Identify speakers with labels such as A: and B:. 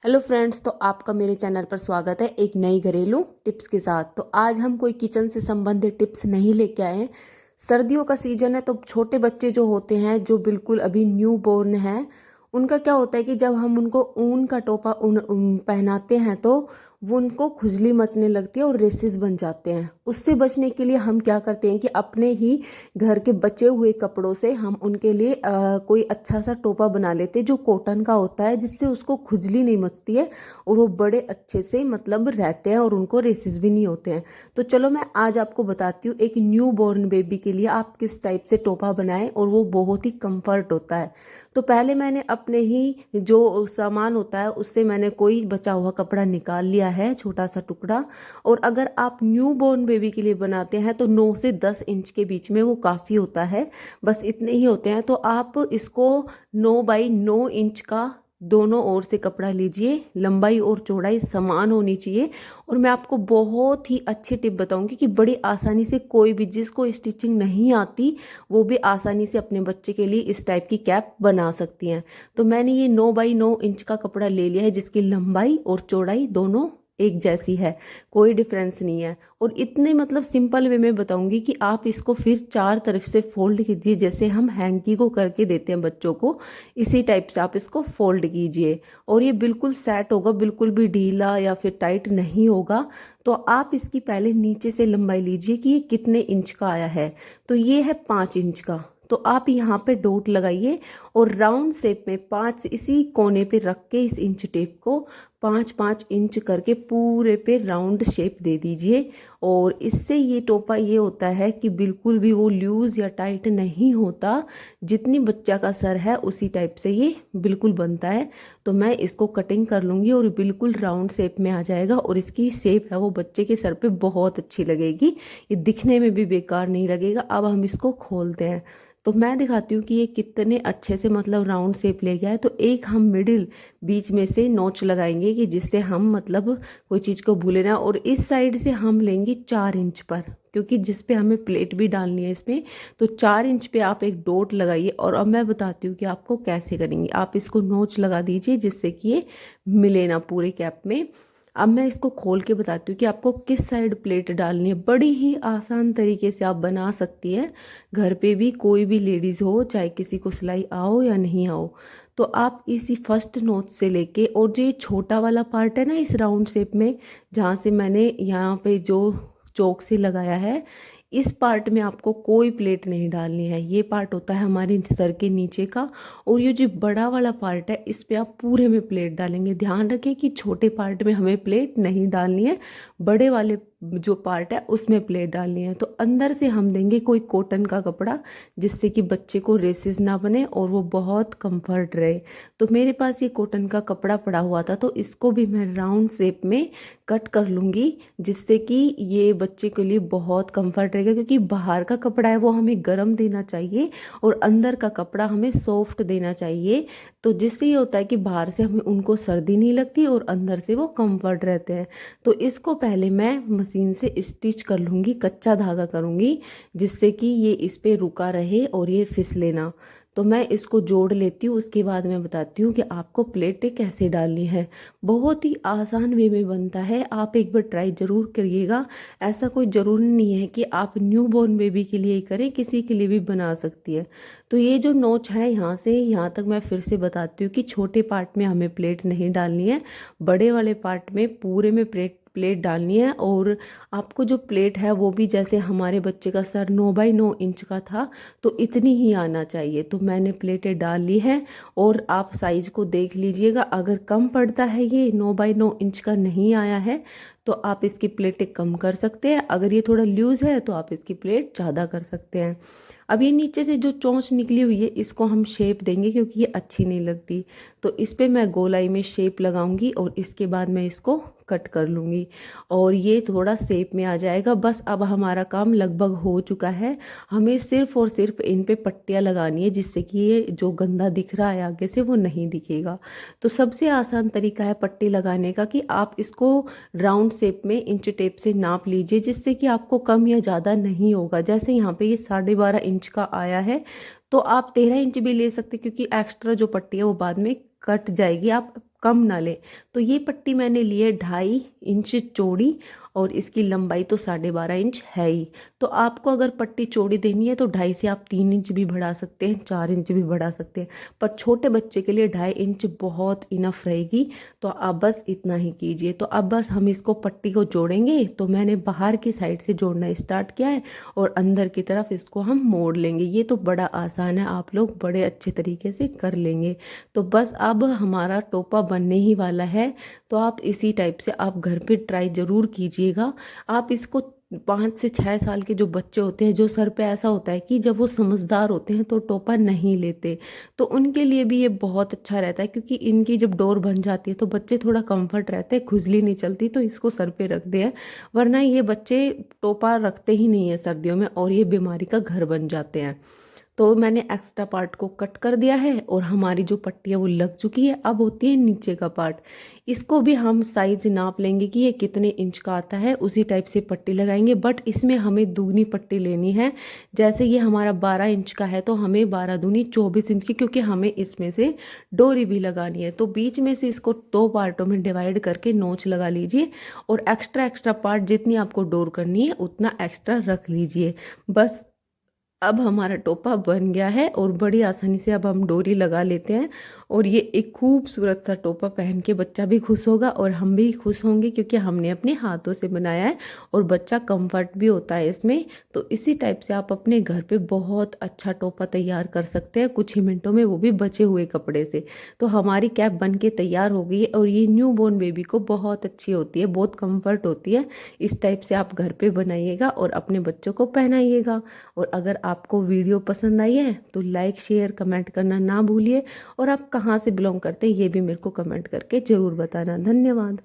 A: Hello friends, तो आपका मेरे चैनल पर स्वागत है एक नई घरेलू टिप्स के साथ। तो आज हम कोई किचन से संबंधित टिप्स नहीं लेके आए हैं। सर्दियों का सीजन है, तो छोटे बच्चे जो होते हैं, जो बिल्कुल अभी न्यू बोर्न हैं, उनका क्या होता है कि जब हम उनको ऊन का टोपा पहनाते हैं तो वो उनको खुजली मचने लगती है और रेसेस बन जाते हैं। उससे बचने के लिए हम क्या करते हैं कि अपने ही घर के बचे हुए कपड़ों से हम उनके लिए कोई अच्छा सा टोपा बना लेते हैं जो कॉटन का होता है, जिससे उसको खुजली नहीं मचती है और वो बड़े अच्छे से मतलब रहते हैं और उनको रेसेस भी नहीं होते हैं। तो चलो मैं आज आपको बताती हूँ एक न्यू बॉर्न बेबी के लिए आप किस टाइप से टोपा बनाएं और वो बहुत ही कंफर्ट होता है। तो पहले मैंने अपने ही जो सामान होता है उससे मैंने कोई बचा हुआ कपड़ा निकाल लिया है, छोटा सा टुकड़ा। और अगर आप न्यू बॉर्न बेबी के लिए बनाते हैं तो 9 से 10 इंच के बीच में वो काफ़ी होता है, बस इतने ही होते हैं। तो आप इसको 9 बाई 9 इंच का दोनों ओर से कपड़ा लीजिए, लंबाई और चौड़ाई समान होनी चाहिए। और मैं आपको बहुत ही अच्छी टिप बताऊंगी कि बड़ी आसानी से कोई भी जिसको स्टिचिंग नहीं आती वो भी आसानी से अपने बच्चे के लिए इस टाइप की कैप बना सकती हैं। तो मैंने ये 9 बाई 9 इंच का कपड़ा ले लिया है, जिसकी लंबाई और चौड़ाई दोनों एक जैसी है, कोई डिफरेंस नहीं है। और इतने मतलब सिंपल वे में बताऊंगी कि आप इसको फिर चार तरफ से फोल्ड कीजिए, जैसे हम हैंकी को करके देते हैं बच्चों को, इसी टाइप से आप इसको फोल्ड कीजिए और ये बिल्कुल सेट होगा, बिल्कुल भी ढीला या फिर टाइट नहीं होगा। तो आप इसकी पहले नीचे से लंबाई लीजिए कि ये कितने इंच का आया है। तो ये है 5 इंच का। तो आप यहाँ पे डॉट लगाइए और राउंड शेप में 5 इसी कोने पे रख के इस इंच टेप को 5-5 इंच करके पूरे पे राउंड शेप दे दीजिए। और इससे ये टोपा ये होता है कि बिल्कुल भी वो लूज या टाइट नहीं होता, जितनी बच्चा का सर है उसी टाइप से ये बिल्कुल बनता है। तो मैं इसको कटिंग कर लूँगी और बिल्कुल राउंड शेप में आ जाएगा और इसकी शेप है वो बच्चे के सर पे बहुत अच्छी लगेगी, ये दिखने में भी बेकार नहीं लगेगा। अब हम इसको खोलते हैं तो मैं दिखाती हूँ कि ये कितने अच्छे से मतलब राउंड शेप ले गया है। तो एक हम मिडिल बीच में से नोच लगाएंगे कि जिससे हम मतलब कोई चीज़ को भूले ना। और इस साइड से हम लेंगे 4 इंच पर, क्योंकि जिस पे हमें प्लेट भी डालनी है इसमें। तो 4 इंच पे आप एक डॉट लगाइए और अब मैं बताती हूँ कि आपको कैसे करेंगे। आप इसको नोच लगा दीजिए जिससे कि ये मिले ना पूरे कैप में। अब मैं इसको खोल के बताती हूँ कि आपको किस साइड प्लेट डालनी है। बड़ी ही आसान तरीके से आप बना सकती हैं, घर पे भी कोई भी लेडीज़ हो, चाहे किसी को सिलाई आओ या नहीं आओ। तो आप इसी फर्स्ट नोच से लेके और जो ये छोटा वाला पार्ट है ना इस राउंड शेप में, जहाँ से मैंने यहाँ पे जो चौक से लगाया है, इस पार्ट में आपको कोई प्लेट नहीं डालनी है। ये पार्ट होता है हमारे सर के नीचे का। और ये जो बड़ा वाला पार्ट है इस पे आप पूरे में प्लेट डालेंगे। ध्यान रखें कि छोटे पार्ट में हमें प्लेट नहीं डालनी है, बड़े वाले जो पार्ट है उसमें प्लेट डालनी है। तो अंदर से हम देंगे कोई कॉटन का कपड़ा, जिससे कि बच्चे को रेसेस ना बने और वो बहुत कंफर्ट रहे। तो मेरे पास ये कॉटन का कपड़ा पड़ा हुआ था, तो इसको भी मैं राउंड शेप में कट कर लूँगी, जिससे कि ये बच्चे के लिए बहुत कंफर्ट रहेगा। क्योंकि बाहर का कपड़ा है वो हमें गर्म देना चाहिए और अंदर का कपड़ा हमें सॉफ्ट देना चाहिए। तो जिससे ये होता है कि बाहर से हमें उनको सर्दी नहीं लगती और अंदर से वो कंफर्ट रहते हैं। तो इसको पहले मैं मशीन से स्टिच कर लूँगी, कच्चा धागा करूँगी, जिससे कि ये इस पे रुका रहे और ये फिसले ना। तो मैं इसको जोड़ लेती हूँ, उसके बाद मैं बताती हूँ कि आपको प्लेटें कैसे डालनी है। बहुत ही आसान वे में बनता है, आप एक बार ट्राई ज़रूर करिएगा। ऐसा कोई ज़रूरी नहीं है कि आप न्यू बॉर्न बेबी के लिए ही करें, किसी के लिए भी बना सकती है। तो ये जो नोच है यहाँ से यहाँ तक मैं फिर से बताती हूँ कि छोटे पार्ट में हमें प्लेट नहीं डालनी है, बड़े वाले पार्ट में पूरे में प्लेट प्लेट डालनी है। और आपको जो प्लेट है वो भी जैसे हमारे बच्चे का सर 9 बाई 9 इंच का था तो इतनी ही आना चाहिए। तो मैंने प्लेटें डाल ली है और आप साइज को देख लीजिएगा, अगर कम पड़ता है, ये 9 बाई 9 इंच का नहीं आया है, तो आप इसकी प्लेटें कम कर सकते हैं। अगर ये थोड़ा लूज है तो आप इसकी प्लेट ज़्यादा कर सकते हैं। अब ये नीचे से जो चोंच निकली हुई है इसको हम शेप देंगे, क्योंकि ये अच्छी नहीं लगती। तो इस पे मैं गोलाई में शेप लगाऊंगी और इसके बाद मैं इसको कट कर लूँगी और ये थोड़ा शेप में आ जाएगा। बस अब हमारा काम लगभग हो चुका है, हमें सिर्फ और सिर्फ इन पे पट्टियाँ लगानी है, जिससे कि ये जो गंदा दिख रहा है आगे से वो नहीं दिखेगा। तो सबसे आसान तरीका है पट्टी लगाने का कि आप इसको राउंड शेप में इंच टेप से नाप लीजिए, जिससे कि आपको कम या ज़्यादा नहीं होगा। जैसे यहाँ पे ये 12.5 इंच का आया है, तो आप 13 इंच भी ले सकते, क्योंकि एक्स्ट्रा जो पट्टी है वो बाद में कट जाएगी। आप कम ना लें। तो ये पट्टी मैंने ली है 2.5 इंच चौड़ी और इसकी लंबाई तो 12.5 इंच है ही। तो आपको अगर पट्टी चौड़ी देनी है तो 2.5 से आप 3 इंच भी बढ़ा सकते हैं, 4 इंच भी बढ़ा सकते हैं, पर छोटे बच्चे के लिए 2.5 इंच बहुत इनफ रहेगी। तो आप बस इतना ही कीजिए। तो अब बस हम इसको पट्टी को जोड़ेंगे। तो मैंने बाहर की साइड से जोड़ना स्टार्ट किया है और अंदर की तरफ इसको हम मोड़ लेंगे। ये तो बड़ा आसान है, आप लोग बड़े अच्छे तरीके से कर लेंगे। तो बस अब हमारा टोपा बनने ही वाला है। तो आप इसी टाइप से आप घर पे ट्राई ज़रूर कीजिएगा। आप इसको 5 से 6 साल के जो बच्चे होते हैं, जो सर पे ऐसा होता है कि जब वो समझदार होते हैं तो टोपा नहीं लेते, तो उनके लिए भी ये बहुत अच्छा रहता है, क्योंकि इनकी जब डोर बन जाती है तो बच्चे थोड़ा कंफर्ट रहते हैं, खुजली नहीं चलती, तो इसको सर पे रखते हैं। वरना ये बच्चे टोपा रखते ही नहीं है सर्दियों में और ये बीमारी का घर बन जाते हैं। तो मैंने एक्स्ट्रा पार्ट को कट कर दिया है और हमारी जो पट्टी है वो लग चुकी है। अब होती है नीचे का पार्ट, इसको भी हम साइज नाप लेंगे कि ये कितने इंच का आता है, उसी टाइप से पट्टी लगाएंगे। बट इसमें हमें दुगनी पट्टी लेनी है। जैसे ये हमारा 12 इंच का है तो हमें 12 दूनी 24 इंच की, क्योंकि हमें इसमें से डोरी भी लगानी है। तो बीच में से इसको 2 पार्टों में डिवाइड करके नोच लगा लीजिए और एक्स्ट्रा एक्स्ट्रा पार्ट जितनी आपको डोर करनी है उतना एक्स्ट्रा रख लीजिए। बस अब हमारा टोपा बन गया है और बड़ी आसानी से अब हम डोरी लगा लेते हैं और ये एक खूबसूरत सा टोपा पहन के बच्चा भी खुश होगा और हम भी खुश होंगे, क्योंकि हमने अपने हाथों से बनाया है और बच्चा कंफर्ट भी होता है इसमें। तो इसी टाइप से आप अपने घर पे बहुत अच्छा टोपा तैयार कर सकते हैं कुछ ही मिनटों में, वो भी बचे हुए कपड़े से। तो हमारी कैप बन के तैयार हो गई है और ये न्यू बॉर्न बेबी को बहुत अच्छी होती है, बहुत कम्फर्ट होती है। इस टाइप से आप घर पे बनाइएगा और अपने बच्चों को पहनाइएगा। और अगर आपको वीडियो पसंद आई है तो लाइक शेयर कमेंट करना ना भूलिए और आप कहाँ से बिलोंग करते हैं ये भी मेरे को कमेंट करके ज़रूर बताना। धन्यवाद।